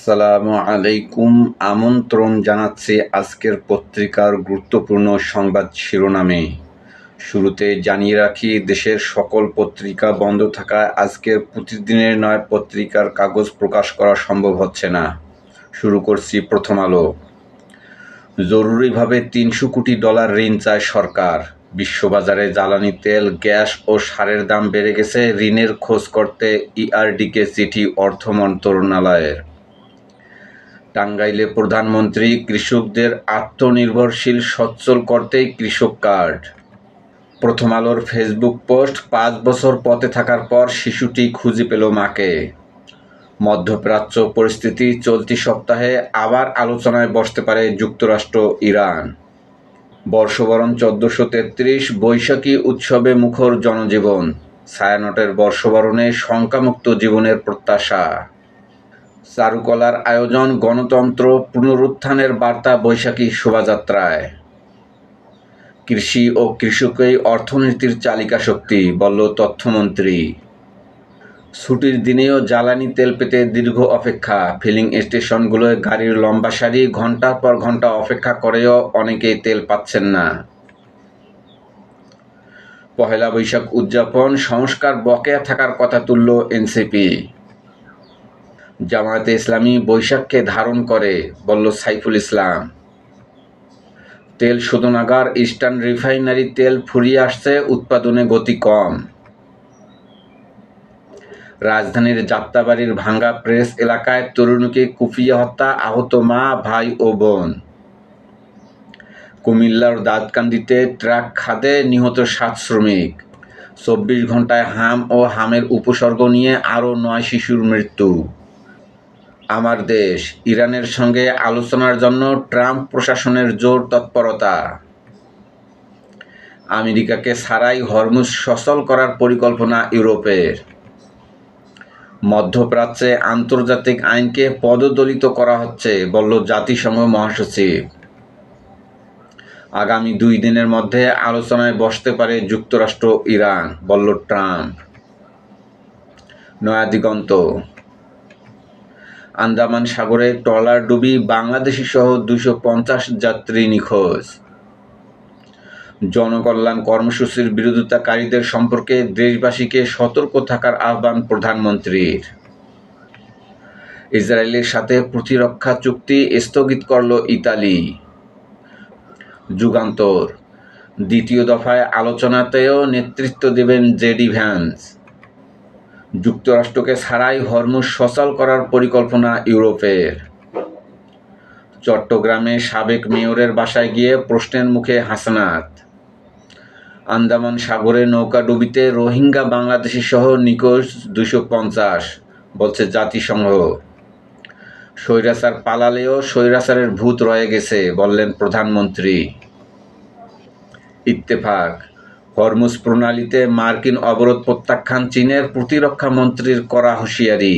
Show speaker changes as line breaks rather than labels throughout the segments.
আসসালামু আলাইকুম। আমন্ত্রণ জানাচ্ছি আজকের পত্রিকার গুরুত্বপূর্ণ সংবাদ শিরোনামে। শুরুতে জানিয়ে রাখি, দেশের সকল পত্রিকা বন্ধ থাকায় আজকের প্রতিদিনের নয় পত্রিকার কাগজ প্রকাশ করা সম্ভব হচ্ছে না। শুরু করছি প্রথম আলো। জরুরিভাবে $300 কোটি ঋণ চায় সরকার। বিশ্ববাজারে জ্বালানি তেল, গ্যাস ও সারের দাম বেড়ে গেছে। ঋণের খোঁজ করতে ইআরডিকে চিঠি অর্থ মন্ত্রণালয়ের। টাঙ্গাইলে প্রধানমন্ত্রী কৃষকদের আত্মনির্ভরশীল সচ্ছল করতেই কৃষক কার্ড। প্রথম আলোর ফেসবুক পোস্ট, 5 বছর পথে থাকার পর শিশুটি খুঁজে পেল মাকে। মধ্যপ্রাচ্য পরিস্থিতি, চলতি সপ্তাহে আবার আলোচনায় বসতে পারে যুক্তরাষ্ট্র ইরান। বর্ষবরণ 1433, বৈশাখী উৎসবে মুখর জনজীবন। ছায়ানটের বর্ষবরণে শঙ্কামুক্ত জীবনের প্রত্যাশা। চারুকলার আয়োজন, গণতন্ত্র পুনরুত্থানের বার্তা বৈশাখী শোভাযাত্রায়। কৃষি ও কৃষকই অর্থনীতির চালিকা শক্তি, বলল তথ্যমন্ত্রী। ছুটির দিনেও জ্বালানি তেল পেতে দীর্ঘ অপেক্ষা। ফিলিং স্টেশনগুলোয় গাড়ির লম্বা সারি, ঘন্টার পর ঘন্টা অপেক্ষা করেও অনেকেই তেল পাচ্ছেন না। পহেলা বৈশাখ উদযাপন, সংস্কার বকেয়া থাকার কথা তুলল এনসিপি। জামায়াতে ইসলামী বৈশাখকে ধারণ করে, বলল সাইফুল ইসলাম। তেল শোধনাগার, ইস্টার্ন রিফাইনারি তেল ফুরিয়ে আসছে, উৎপাদনে গতি কম। রাজধানীর যাত্রাবাড়ির ভাঙ্গা প্রেস এলাকায় তরুণীকে কুপিয়ে হত্যা, আহত মা, ভাই ও বোন। কুমিল্লার দাউদকান্দিতে ট্রাক খাদে নিহত 7 শ্রমিক। 24 ঘন্টায় হাম ও হামের উপসর্গ নিয়ে আরও 9 শিশুর মৃত্যু। আমার দেশ, ইরানের সঙ্গে আলোচনার জন্য ট্রাম্প প্রশাসনের জোর তৎপরতা। আমেরিকাকে ছাড়াই হরমুজ সচল করার পরিকল্পনা ইউরোপের। মধ্যপ্রাচ্যে আন্তর্জাতিক আইনকে পদদলিত করা হচ্ছে, বলল জাতিসংঘ মহাসচিব। আগামী 2 দিনের মধ্যে আলোচনায় বসতে পারে যুক্তরাষ্ট্র ইরান, বলল ট্রাম্প। নয়া দিগন্ত। আন্দামান সাগরে ট্রলারডুবি, বাংলাদেশি সহ 250 যাত্রী নিখোঁজ। জনকল্যাণ কর্মসূচির বিরোধিতাকারীদের সম্পর্কে দেশবাসীকে সতর্ক থাকার আহ্বান প্রধানমন্ত্রীর। ইসরায়েলের সাথে প্রতিরক্ষা চুক্তি স্থগিত করল ইতালি। যুগান্তর। দ্বিতীয় দফায় আলোচনাতেও নেতৃত্ব দেবেন জেডি ভ্যান্স। যুক্তরাষ্ট্রকে ছাড়াই হরমুজ সচল করার পরিকল্পনা ইউরোপের। চট্টগ্রামে সাবেক মেয়রের বাসায় গিয়ে প্রশ্নের মুখে হাসনাত। আন্দামান সাগরে নৌকাডুবিতে রোহিঙ্গা বাংলাদেশি সহ নিখোঁজ 250, বলছে জাতিসংঘ। স্বৈরাচার পালালেও স্বৈরাচারের ভূত রয়ে গেছে, বললেন প্রধানমন্ত্রী। ইত্তেফাক। হরমুজ প্রণালীতে মার্কিন অবরোধ প্রত্যাখ্যান চীনের, প্রতিরক্ষা মন্ত্রীর কড়া হুঁশিয়ারি।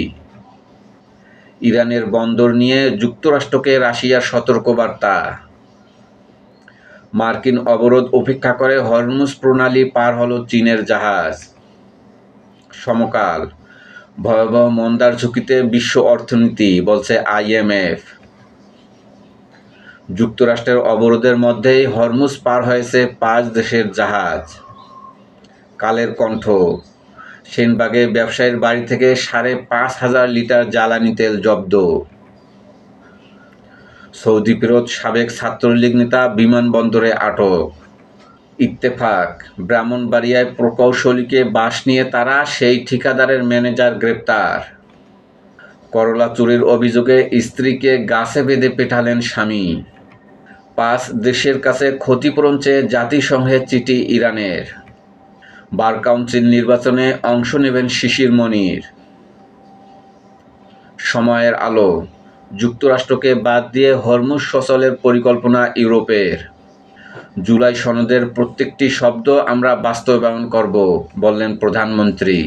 ইরানের বন্দর নিয়ে যুক্তরাষ্ট্রকে রাশিয়ার সতর্কবার্তা। মার্কিন অবরোধ উপেক্ষা করে হরমুজ প্রণালী পার হল চীনের জাহাজ। সমকাল। ভয়াবহ মন্দার ঝুঁকিতে বিশ্ব অর্থনীতি, বলছে আইএমএফ। যুক্তরাষ্ট্রের অবরোধের মধ্যেই হরমুজ পার হয়েছে 5 দেশের জাহাজ। কালের কণ্ঠ। সেনবাগে ব্যবসায়ীর বাড়ি থেকে 5,500 লিটার জ্বালানি তেল জব্দ। সৌদি ফেরত সাবেক ছাত্রলীগ নেতা বিমানবন্দরে আটক। ইত্তেফাক। ব্রাহ্মণবাড়িয়ায় প্রকৌশলীকে বাস নিয়ে তারা, সেই ঠিকাদারের ম্যানেজার গ্রেপ্তার। করলা চুরির অভিযোগে স্ত্রীকে গাছে বেঁধে পেটালেন স্বামী। 5 দেশের কাছে ক্ষতিপূরণ চেয়ে জাতিসংঘের চিঠি ইরানের। বার কাউন্সিল নির্বাচনে অংশ নেবেন শিশির মনির। সময়ের আলো। যুক্তরাষ্ট্রকে বাদ দিয়ে হরমুজ সচলের পরিকল্পনা ইউরোপের। জুলাই সনদের প্রত্যেকটি শব্দ আমরা বাস্তবায়ন করব, বললেন প্রধানমন্ত্রী।